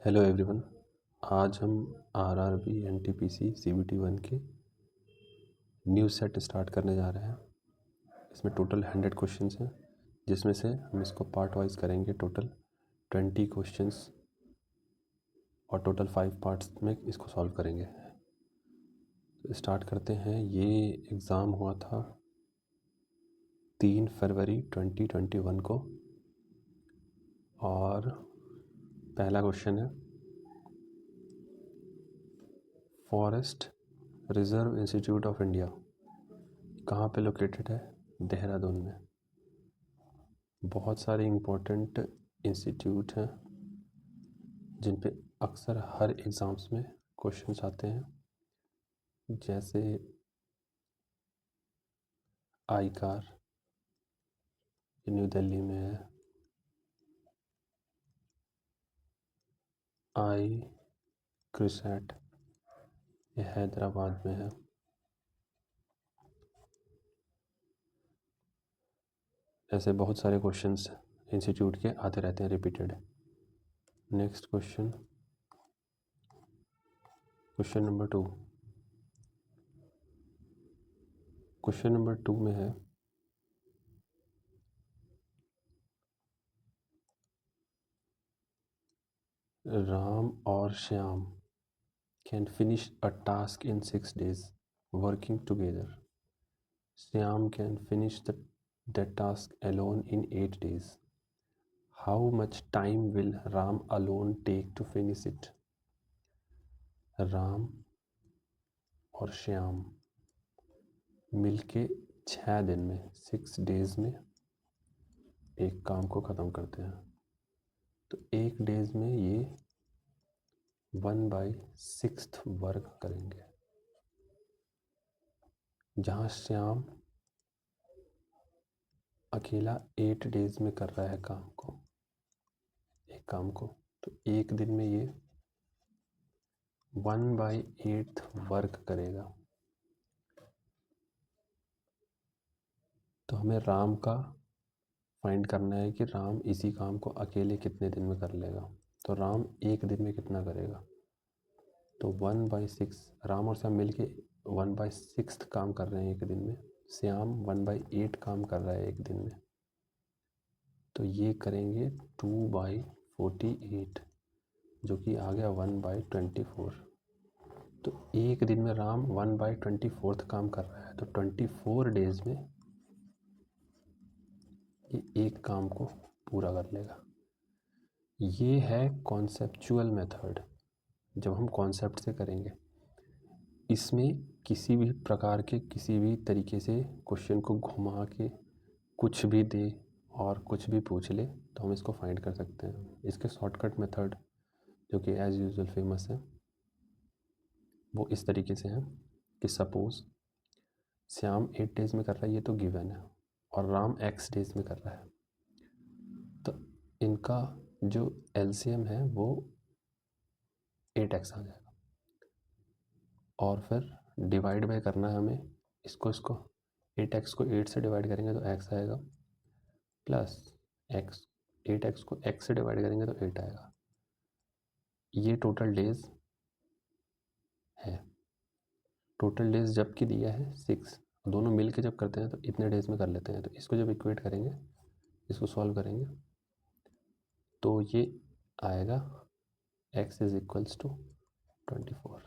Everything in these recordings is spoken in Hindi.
Hello everyone. आज हम आरआरबी एनटीपीसी सीबीटी 1 के न्यू सेट स्टार्ट करने जा रहे हैं। इसमें टोटल 100 क्वेश्चंस हैं, जिसमें से हम इसको पार्ट वाइज करेंगे। टोटल 20 क्वेश्चंस और टोटल 5 पार्ट्स में इसको सॉल्व करेंगे। तो स्टार्ट करते हैं। ये एग्ज़ाम हुआ था 3 फरवरी 2021 को और पहला क्वेश्चन है, forest reserve institute of India कहाँ पे लोकेटेड है? देहरादून में। बहुत सारे इम्पोर्टेंट इंस्टीट्यूट हैं जिन पे अक्सर हर एग्ज़ाम्स में क्वेश्चंस आते हैं, जैसे आईकार न्यू दिल्ली में है, आई क्रिसैट ये हैदराबाद में है, ऐसे बहुत सारे क्वेश्चंस इंस्टीट्यूट के आते रहते हैं repeated. Next question, question number 2। Question number 2 में है, राम और Shyam can finish a task in 6 days working together. Shyam can finish that task alone in 8 days. How much time will Ram alone take to finish it? Ram और श्याम मिलके 6 दिन में 6 डेज में एक काम को ख़त्म करते हैं। तो 1 डेज में ये 1/6 वर्क करेंगे, जहाँ श्याम अकेला 8 डेज में कर रहा है एक काम को। तो 1 दिन में ये 1/8 वर्क करेगा। तो हमें राम का फाइंड करना है कि राम इसी काम को अकेले कितने दिन में कर लेगा। तो राम 1 दिन में कितना करेगा? तो 1/6, राम और श्याम मिलके 1/6 काम कर रहे हैं 1 दिन में। श्याम 1/8 काम कर रहा है 1 दिन में। तो ये करेंगे 2/48, जो कि आ गया 1/24। तो 1 दिन में राम 1/24 काम कर रहा है, तो 24 डेज में ये एक काम को पूरा कर लेगा। ये है कॉन्सेप्चुअल मेथड, जब हम कॉन्सेप्ट से करेंगे। इसमें किसी भी प्रकार के किसी भी तरीके से क्वेश्चन को घुमा के कुछ भी दे और कुछ भी पूछ ले तो हम इसको फाइंड कर सकते हैं। इसके शॉर्टकट मेथड जो कि एज़ यूजुअल फेमस है, वो इस तरीके से है कि सपोज़ श्याम 8 डेज में कर रहा है, ये तो गिवन है, और राम x डेज में कर रहा है। तो इनका जो एलसीएम है वो 8x आ जाएगा, और फिर डिवाइड बाय करना है हमें इसको 8x को 8 से डिवाइड करेंगे तो x आएगा, प्लस x 8x को x से डिवाइड करेंगे तो 8 आएगा। ये टोटल डेज है। टोटल डेज जब की दिया है 6, दोनों मिल के जब करते हैं तो इतने डेज में कर लेते हैं। तो इसको जब इक्वेट करेंगे, इसको सॉल्व करेंगे, तो ये आएगा x इज इक्वल्स टू 24।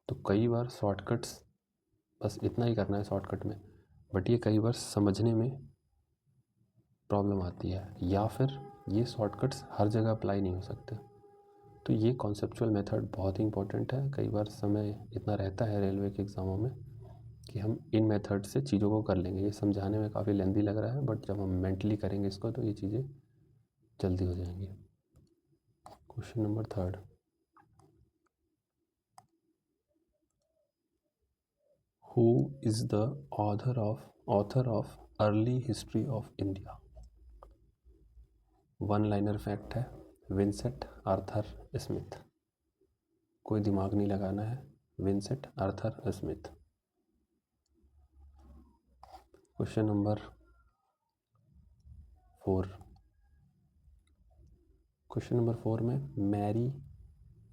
तो कई बार शॉर्टकट्स, बस इतना ही करना है शॉर्टकट में, बट ये कई बार समझने में प्रॉब्लम आती है, या फिर ये शॉर्टकट्स हर जगह अप्लाई नहीं हो सकते। तो ये कॉन्सेप्चुअल मेथड बहुत ही इंपॉर्टेंट है। कई बार समय इतना रहता है रेलवे के एग्ज़ामों में कि हम इन मेथड से चीज़ों को कर लेंगे। ये समझाने में काफ़ी लेंदी लग रहा है, बट जब हम मेंटली करेंगे इसको तो ये चीज़ें जल्दी हो जाएंगी। Question number 3, who is the author of early history of India? 1 liner fact है, विंसेंट आर्थर स्मिथ। कोई दिमाग नहीं लगाना है, Vincent Arthur Smith. Question number 4, question number 4 में Mary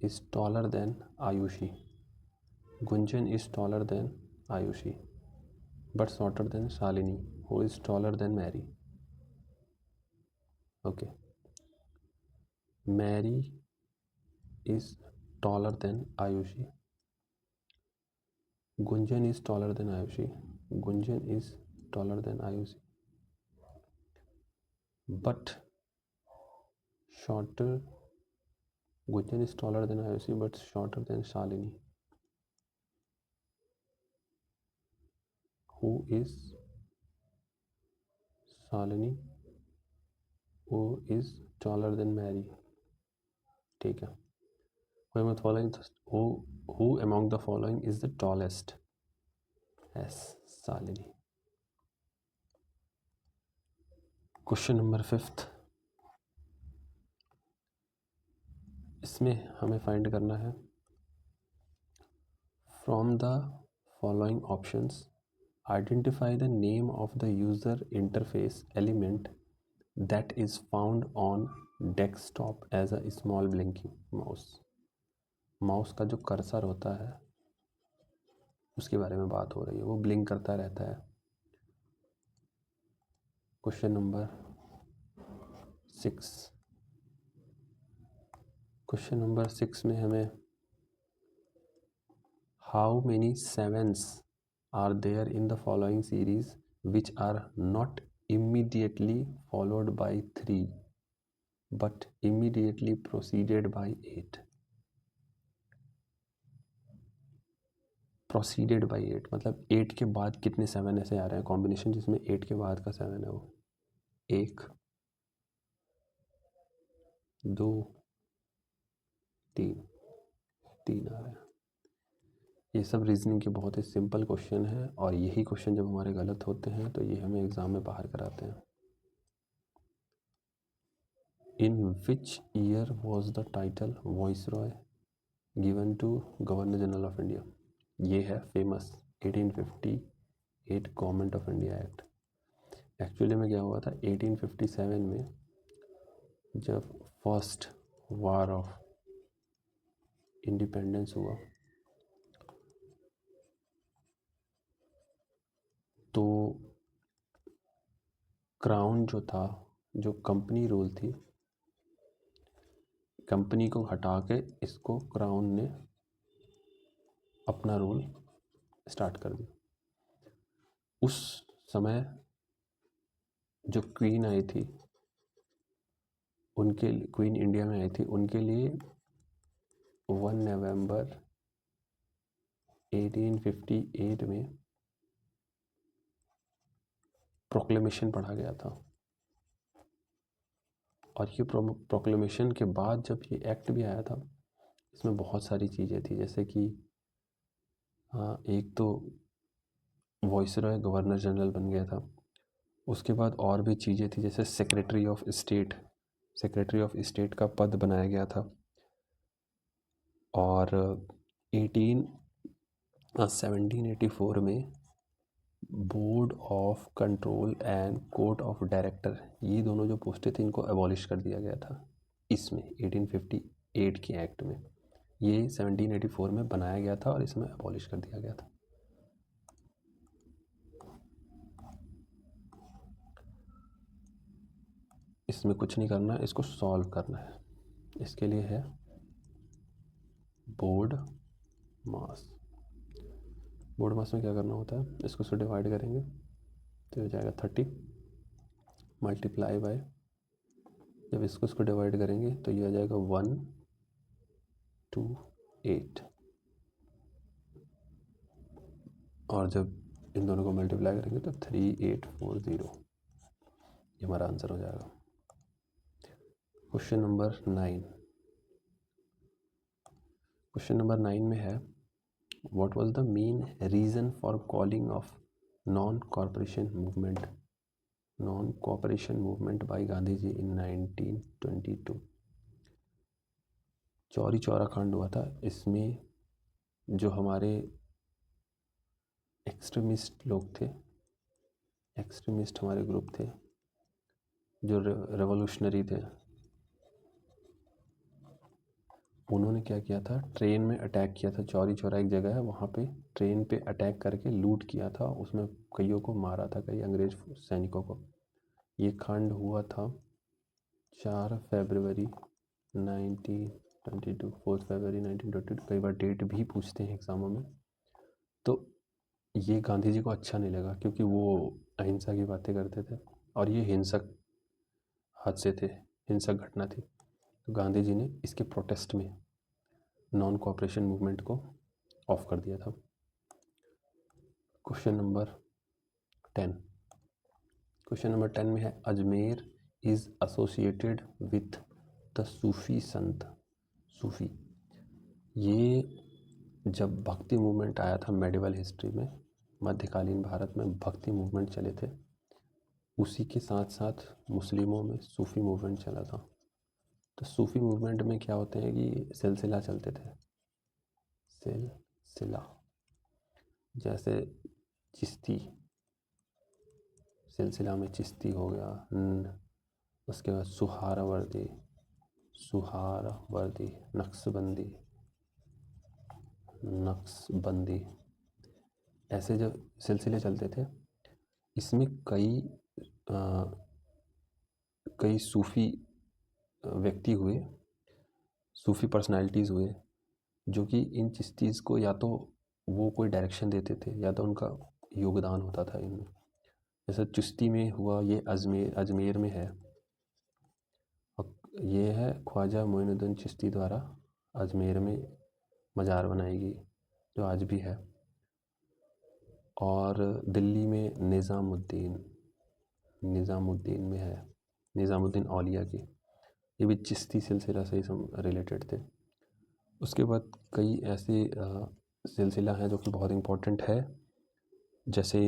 is taller than Ayushi, Gunjan is taller than Ayushi but shorter than Shalini, who is taller than Mary. Okay, Mary is taller than Ayushi. Gunjan is taller than Ayushi. Gunjan is taller than Ayushi, but shorter. Gunjan is taller than Ayushi, but shorter than Shalini, who is Shalini, who is taller than Mary. ठीक है. Who among the following is the tallest? Yes, Shalini. Question number 5, इसमें हमें फाइंड करना है from the following options identify the name of the user interface element that is found on desktop as a small blinking mouse. Mouse का जो कर्सर होता है उसके बारे में बात हो रही है, वो ब्लिंक करता रहता है. क्वेश्चन नंबर 6, क्वेश्चन नंबर 6 में हमें how many sevens are there in the following series which are not immediately followed by 3 but immediately preceded by 8. Proceeded by 8 मतलब 8 के बाद कितने 7 ऐसे आ रहे हैं कॉम्बिनेशन जिसमें 8 के बाद का 7 है, वो 1 2 3 आ रहे हैं. ये सब रीजनिंग के बहुत ही सिंपल क्वेश्चन है और यही क्वेश्चन जब हमारे गलत होते हैं तो ये हमें एग्ज़ाम में बाहर कराते हैं. In which year was the title viceroy given to governor general of India? ये है famous 1858 government of India act. Actually में क्या हुआ था 1857 में जब फर्स्ट वार ऑफ इंडिपेंडेंस हुआ तो क्राउन जो था, जो कंपनी रूल थी, कंपनी को हटा के इसको क्राउन ने अपना रूल स्टार्ट कर दिया. उस समय जो क्वीन आई थी उनके, क्वीन इंडिया में आई थी, उनके लिए 1 नवंबर 1858 में प्रोक्लेमेशन पढ़ा गया था. और ये प्रोक्लेमेशन के बाद जब ये एक्ट भी आया था इसमें बहुत सारी चीज़ें थी, जैसे कि एक तो वॉइसरॉय गवर्नर जनरल बन गया था. उसके बाद और भी चीज़ें थी जैसे सेक्रेटरी ऑफ स्टेट का पद बनाया गया था. और 1784 में board of control and court of director, ये दोनों जो पोस्टें थी इनको एबॉलिश कर दिया गया था इसमें 1858 के एक्ट में. ये 1784 में बनाया गया था और इसमें एबॉलिश कर दिया गया था. इसमें कुछ नहीं करना है, इसको सॉल्व करना है. इसके लिए है बोर्ड मास. बोर्ड मास में क्या करना होता है, इसको से डिवाइड करेंगे तो हो जाएगा 30 मल्टीप्लाई बाय, जब इसको डिवाइड करेंगे तो ये आ जाएगा 128 और जब इन दोनों को मल्टीप्लाई करेंगे तो 3840, ये हमारा आंसर हो जाएगा. क्वेश्चन नंबर 9, क्वेश्चन नंबर 9 में है what was the main reason for calling off non cooperation movement by Gandhi ji in 1922. Chauri Chaura कांड हुआ था. इसमें जो हमारे एक्सट्रीमिस्ट लोग थे, एक्सट्रीमिस्ट हमारे ग्रुप थे जो रेवोल्यूशनरी थे, उन्होंने क्या किया था, ट्रेन में अटैक किया था। चौरी चौरा एक जगह है, वहाँ पे ट्रेन पे अटैक करके लूट किया था, उसमें कईयों को मारा था, कई अंग्रेज सैनिकों को। ये कांड हुआ था 4 फरवरी 1922, 4 फरवरी 1922। कई बार डेट भी पूछते हैं एग्ज़ामों में। तो ये गांधी जी को अच्छा नहीं लगा, क्योंकि वो अहिंसा की बातें करते थे और ये हिंसक हादसे थे, हिंसक घटना थी। तो गांधी जी ने इसके प्रोटेस्ट में नॉन कोऑपरेशन मूवमेंट को ऑफ कर दिया था। Question number 10। क्वेश्चन नंबर 10 में है, Ajmer is associated with the Sufi संत। सूफी, ये जब भक्ति मूवमेंट आया था मेडिवल हिस्ट्री में, मध्यकालीन भारत में भक्ति मूवमेंट चले थे, उसी के साथ साथ मुस्लिमों में सूफी मूवमेंट चला था। तो सूफी मूवमेंट में क्या होते हैं कि सिलसिला चलते थे, सिलसिला, जैसे चिश्ती, सिलसिला में चिश्ती हो गया। उसके बाद सुहारावर्दी, नक्शबंदी, ऐसे जो सिलसिले चलते थे, इसमें कई सूफ़ी व्यक्ति हुए, सूफ़ी पर्सनालिटीज़ हुए, जो कि इन चिश्तीज़ को या तो वो कोई डायरेक्शन देते थे या तो उनका योगदान होता था इनमें। जैसे चिश्ती में हुआ, ये अजमेर में है, ये है ख्वाजा मोइनुद्दीन चिश्ती द्वारा अजमेर में मज़ार बनाई गई, जो आज भी है। और दिल्ली में निज़ामुद्दीन में है, निज़ामुद्दीन औलिया की, ये भी चिश्ती सिलसिला से ही रिलेटेड थे। उसके बाद कई ऐसे सिलसिला हैं जो कि बहुत इम्पोर्टेंट है, जैसे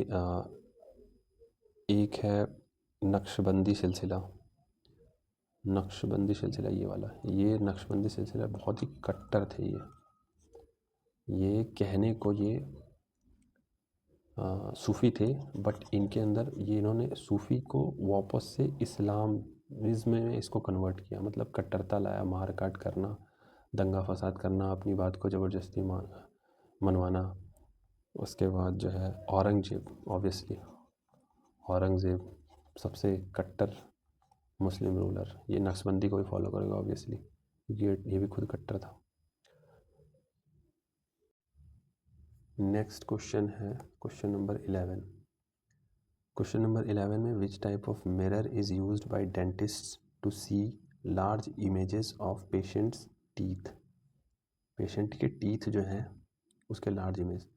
एक है नक्शबंदी सिलसिला। ये वाला, ये नक्शबंदी सिलसिला बहुत ही कट्टर थे। ये कहने को ये सूफ़ी थे, बट इनके अंदर ये इन्होंने सूफ़ी को वापस से इस्लामिज़्म में इसको कन्वर्ट किया, मतलब कट्टरता लाया, मार काट करना, दंगा फसाद करना, अपनी बात को ज़बरदस्ती मनवाना। उसके बाद जो है औरंगज़ेब सबसे कट्टर मुस्लिम रूलर, ये नक्शबंदी को भी फॉलो करेगा ऑब्वियसली, क्योंकि ये भी खुद कट्टर था। नेक्स्ट क्वेश्चन है क्वेश्चन नंबर 11। क्वेश्चन नंबर 11 में, which type of mirror is used by dentist to see large images of patients teeth. Patient के टीथ जो हैं उसके लार्ज इमेज।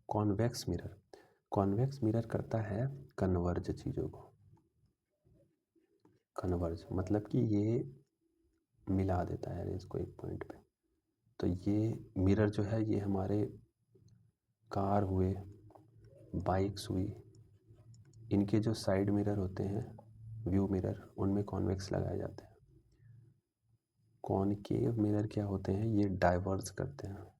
कॉन्वेक्स मिरर करता है कन्वर्ज चीज़ों को। कन्वर्ज मतलब कि ये मिला देता है इसको एक पॉइंट पे। तो ये मिरर जो है, ये हमारे कार हुए, बाइक्स हुई, इनके जो साइड मिरर होते हैं, व्यू मिरर, उनमें कॉन्वेक्स लगाए जाते हैं। कॉनकेव मिरर क्या होते हैं, ये डाइवर्ज करते हैं,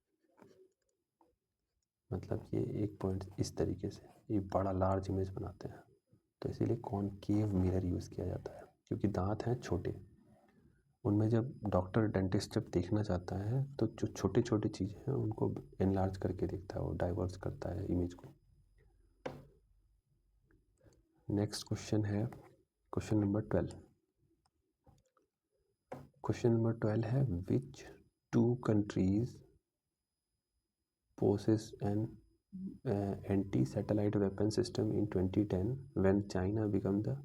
मतलब ये एक पॉइंट इस तरीके से ये बड़ा लार्ज इमेज बनाते हैं। तो इसीलिए कॉनकेव मिरर यूज़ किया जाता है, क्योंकि दांत हैं छोटे, उनमें जब डॉक्टर डेंटिस्ट जब देखना चाहता है तो जो छोटे छोटे चीज़ें हैं उनको एनलार्ज करके देखता है, वो डाइवर्स करता है इमेज को। नेक्स्ट क्वेश्चन है क्वेश्चन नंबर 12। क्वेश्चन नंबर 12 है, विच 2 countries possess an anti-satellite weapon system in 2010 when China became the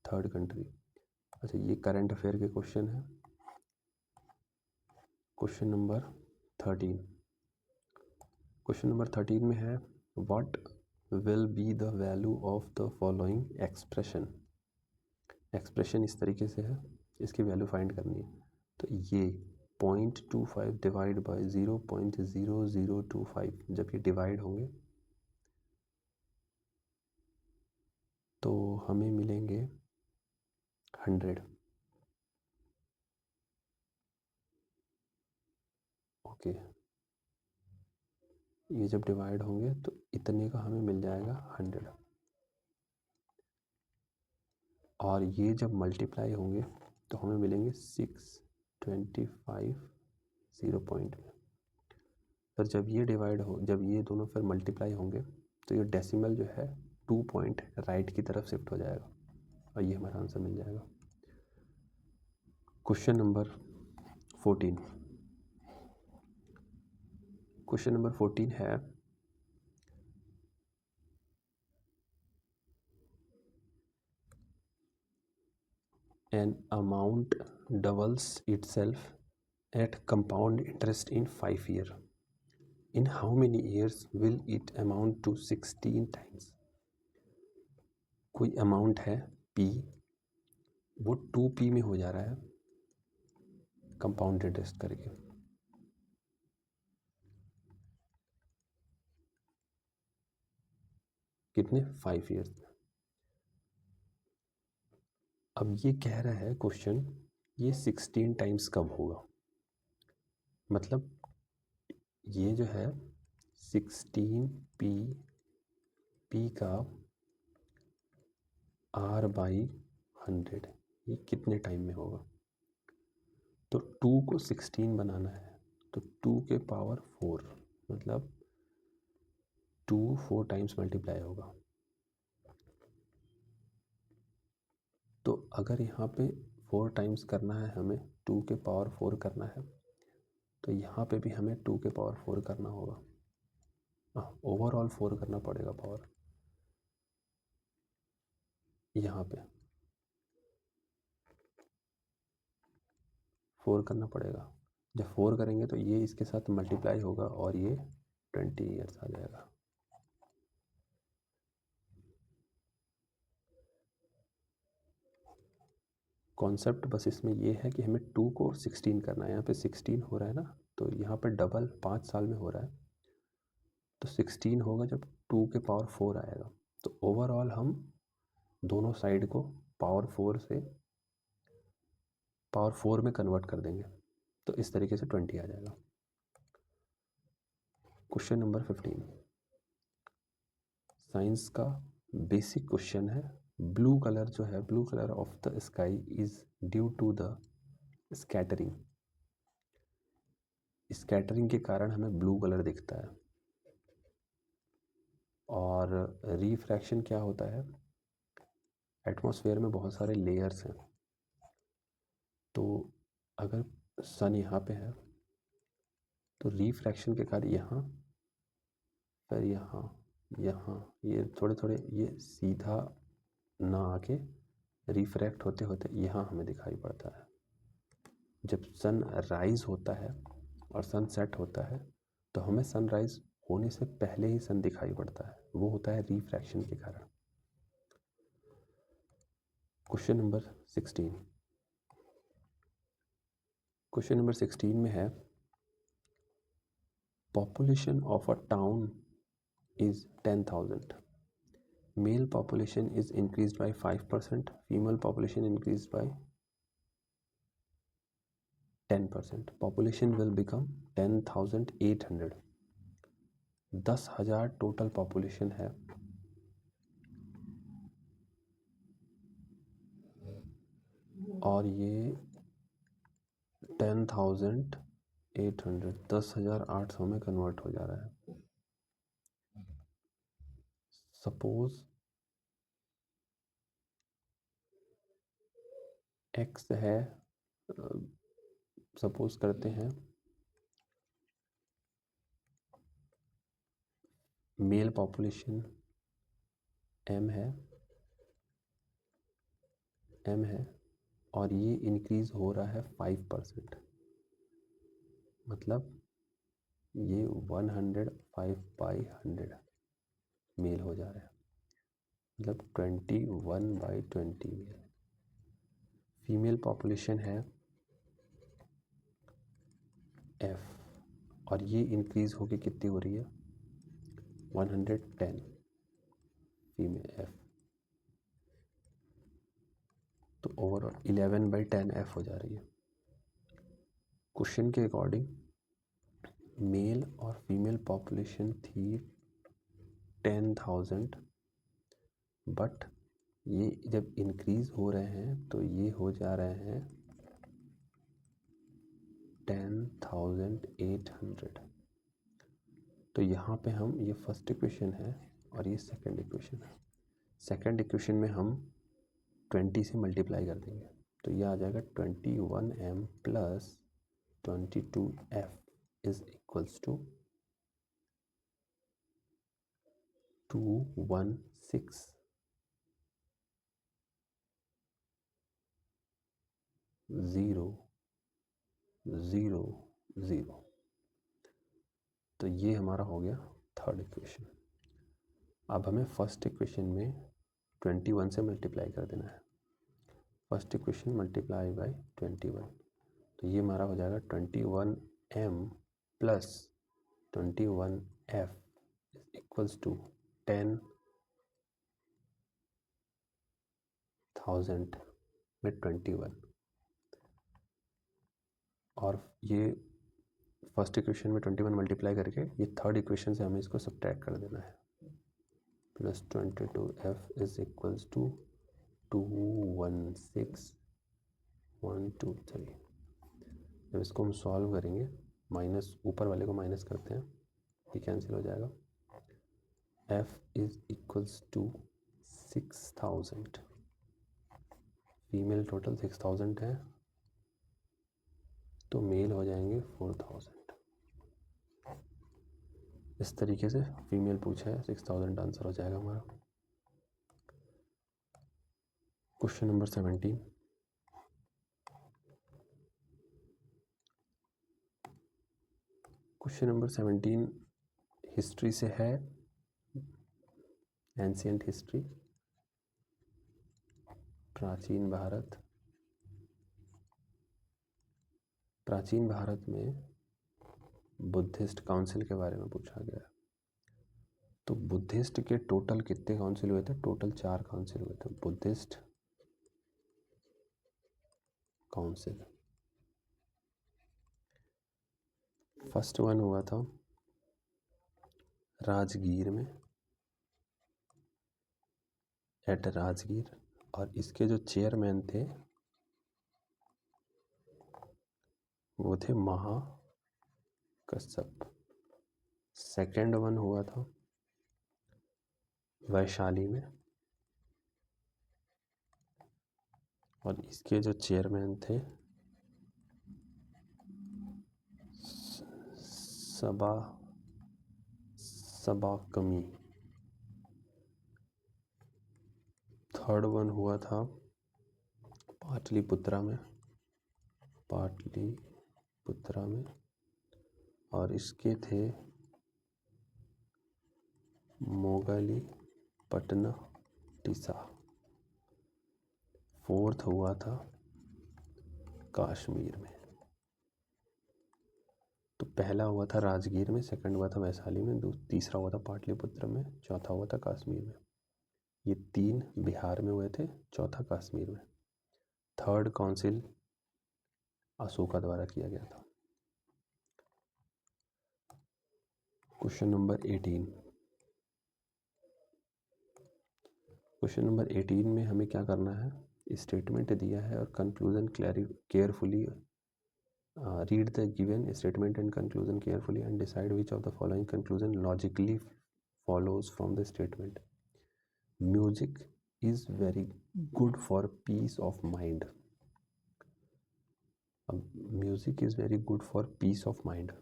3rd country। अच्छा, ये करंट अफेयर के क्वेश्चन है। Question number 13। क्वेश्चन नंबर 13 में है, what will be the value of the following expression. Expression इस तरीके से है, इसकी वैल्यू फाइंड करनी है। तो ये 0.25 डिवाइड बाई 0.0025, जब ये डिवाइड होंगे तो हमें मिलेंगे 100। ओके, ये जब डिवाइड होंगे तो इतने का हमें मिल जाएगा 100, और ये जब मल्टीप्लाई होंगे तो हमें मिलेंगे 625 0 में। पर जब ये डिवाइड हो, जब ये दोनों फिर मल्टीप्लाई होंगे तो ये डेसिमल जो है 2 पॉइंट राइट की तरफ शिफ्ट हो जाएगा और ये हमारा आंसर मिल जाएगा। Question number 14। क्वेश्चन नंबर 14 है an amount doubles itself at compound interest in 5 years. In how many years will it amount to 16 times? कोई अमाउंट है P, वो 2P में हो जा रहा है कंपाउंड इंटरेस्ट करके। कितने? 5 ईयर्स में। अब ये कह रहा है क्वेश्चन, ये 16 टाइम्स कब होगा? मतलब ये जो है 16P का R/100 ये कितने टाइम में होगा? तो 2 को 16 बनाना है तो 2 के पावर 4 मतलब 2 4 टाइम्स मल्टीप्लाई होगा। तो अगर यहाँ पे 4 टाइम्स करना है, हमें 2 के पावर 4 करना है, तो यहाँ पे भी हमें 2 के पावर 4 करना होगा। ओवरऑल 4 करना पड़ेगा पावर, यहाँ पे 4 करना पड़ेगा। जब 4 करेंगे तो ये इसके साथ मल्टीप्लाई होगा और ये 20 ईयर्स आ जाएगा। कॉन्सेप्ट बस इसमें ये है कि हमें 2 को 16 करना है। यहाँ पे 16 हो रहा है ना, तो यहाँ पे डबल 5 साल में हो रहा है, तो 16 होगा जब 2 के पावर 4 आएगा। तो ओवरऑल हम दोनों साइड को पावर 4 से पावर 4 में कन्वर्ट कर देंगे, तो इस तरीके से 20 आ जाएगा। क्वेश्चन नंबर 15 साइंस का बेसिक क्वेश्चन है। ब्लू कलर जो है, blue colour of the sky is due to the scattering. Scattering के कारण हमें ब्लू कलर दिखता है। और रिफ्रैक्शन क्या होता है? एटमॉस्फेयर में बहुत सारे लेयर्स हैं, तो अगर सन यहाँ पे है तो रिफ्रैक्शन के कारण यहाँ, फिर यहाँ, यहाँ, ये थोड़े थोड़े ये सीधा ना आके रिफ्रैक्ट होते होते यहाँ हमें दिखाई पड़ता है। जब सन राइज होता है और सन सेट होता है तो हमें सनराइज होने से पहले ही सन दिखाई पड़ता है, वो होता है रिफ्रैक्शन के कारण। Question number 16। क्वेश्चन नंबर 16 में है population of a town is 10,000. Male population is increased by 5%, female population increased by 10%. Population will become 10,800. 10,000 total population है। और ये 10,800 10,800 में कन्वर्ट हो जा रहा है। सपोज x है, सपोज करते हैं मेल पॉपुलेशन m है और ये इंक्रीज हो रहा है 5%, मतलब ये 105/100 मेल हो जा रहा है, मतलब 21/20 मेल। फीमेल पॉपुलेशन है f और ये इंक्रीज होके कितनी हो रही है? 110 फीमेल f, तो ओवरऑल 11/10 f हो जा रही है। क्वेश्चन के अकॉर्डिंग मेल और फीमेल पॉपुलेशन थी 10,000, बट ये जब इंक्रीज हो रहे हैं तो ये हो जा रहे हैं 10 21,800। तो यहाँ पे हम, ये फर्स्ट इक्वेशन है और ये सेकंड इक्वेशन है। सेकंड इक्वेशन में हम 20 से मल्टीप्लाई कर देंगे, तो ये आ जाएगा 21m plus 22f is equals to 216,000। तो ये हमारा हो गया थर्ड इक्वेशन। अब हमें फर्स्ट इक्वेशन में 21 से मल्टीप्लाई कर देना है। फर्स्ट इक्वेशन मल्टीप्लाई बाय 21, तो ये हमारा हो जाएगा 21m plus 21f equals to 10,000 में 21। और ये फर्स्ट इक्वेशन में 21 मल्टीप्लाई करके ये थर्ड इक्वेशन से हमें इसको सब्ट्रैक्ट कर देना है। Plus 22f is equals to 216,123। जब इसको हम सॉल्व करेंगे, माइनस ऊपर वाले को माइनस करते हैं, ये कैंसिल हो जाएगा। f is equals to 6,000। Female total 6,000 है, तो मेल हो जाएंगे 4,000। इस तरीके से फीमेल पूछा है, 6,000 आंसर हो जाएगा हमारा। Question number 17। Question number 17 history से है, एंशिएंट हिस्ट्री, प्राचीन भारत। प्राचीन भारत में बुद्धिस्ट काउंसिल के बारे में पूछा गया है। तो बुद्धिस्ट के टोटल कितने काउंसिल हुए थे? टोटल 4 काउंसिल हुए थे। बुद्धिस्ट काउंसिल, फर्स्ट वन हुआ था राजगीर में, एट राजगीर, और इसके जो चेयरमैन थे वो थे महाकश्यप। सेकेंड वन हुआ था वैशाली में, और इसके जो चेयरमैन थे सबाकमी। थर्ड वन हुआ था पाटलिपुत्रा में, और इसके थे मोगली पटना टीसा। फोर्थ हुआ था कश्मीर में। तो पहला हुआ था राजगीर में, सेकंड हुआ था वैशाली में, तीसरा हुआ था पाटलिपुत्र में, चौथा हुआ था कश्मीर में। ये 3 बिहार में हुए थे, चौथा कश्मीर में। थर्ड काउंसिल अशोका द्वारा किया गया था। Question number 18। क्वेश्चन नंबर 18 में हमें क्या करना है? स्टेटमेंट दिया है और conclusion carefully read the given statement and conclusion carefully and decide which of the following conclusion logically follows from the statement. Music is very good for peace of mind. Music is very good for peace of mind.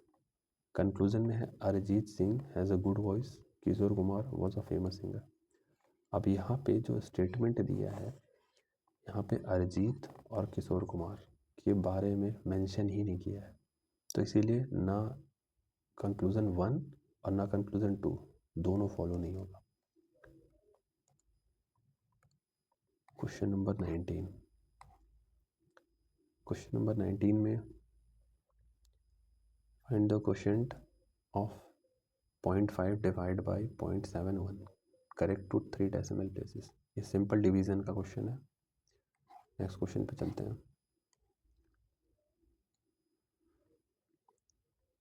Conclusion में है Arijit Singh has a good voice, Kishore Kumar was a famous singer. अब यहाँ पे जो स्टेटमेंट दिया है, यहाँ पे अरिजीत और किशोर कुमार के बारे में मेंशन ही नहीं किया है, तो इसीलिए ना कंक्लूजन 1 और ना कंक्लूजन 2 दोनों फॉलो नहीं होगा। Question number 19। क्वेश्चन नंबर 19 में find the quotient of 0.5 divide by 0.71 correct to 3 decimal places. ये सिंपल डिवीजन का क्वेश्चन है। नेक्स्ट क्वेश्चन पे चलते हैं।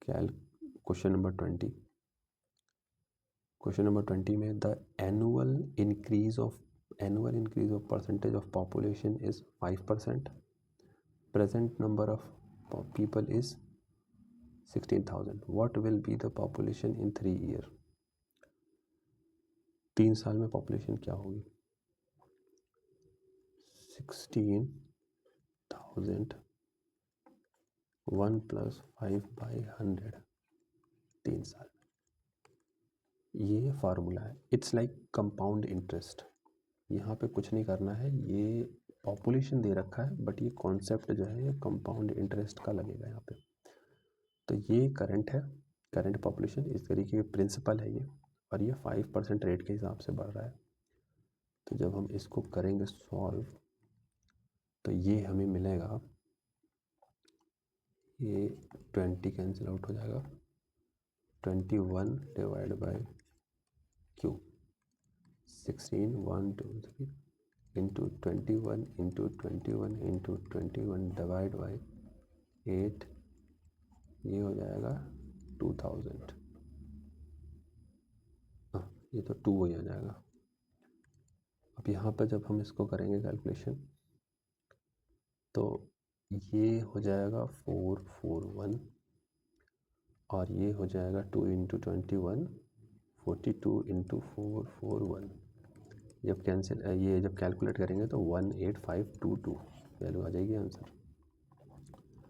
Question number 20। क्वेश्चन नंबर 20 में the annual increase of percentage of population is 5%, present number of people is 16,000. What will be the population in 3 year? 3 साल में पॉपुलेशन क्या होगी? 16,000 1 + 5/100 3 साल. ये फार्मूला है. It's like compound interest. यहाँ पे कुछ नहीं करना है, ये पॉपुलेशन दे रखा है बट ये कॉन्सेप्ट जो है ये कंपाउंड इंटरेस्ट का लगेगा यहाँ पे. तो ये करंट है, करंट पॉपुलेशन इस तरीके के प्रिंसिपल है ये, और ये 5% रेट के हिसाब से बढ़ रहा है. तो जब हम इसको करेंगे सॉल्व तो ये हमें मिलेगा, ये 20 कैंसिल आउट हो जाएगा, 21 divide by Q, 16 1 2 3 into 21 into 21 into 21 divide by 8, ये हो जाएगा 2000. हाँ, ये तो 2 हो जाएगा. अब यहाँ पर जब हम इसको करेंगे कैलकुलेशन तो ये हो जाएगा 441 और ये हो जाएगा 2 इंटू 21 42 इंटू 441. जब कैंसिल ये जब कैलकुलेट करेंगे तो 18522 वैल्यू आ जाएगी आंसर.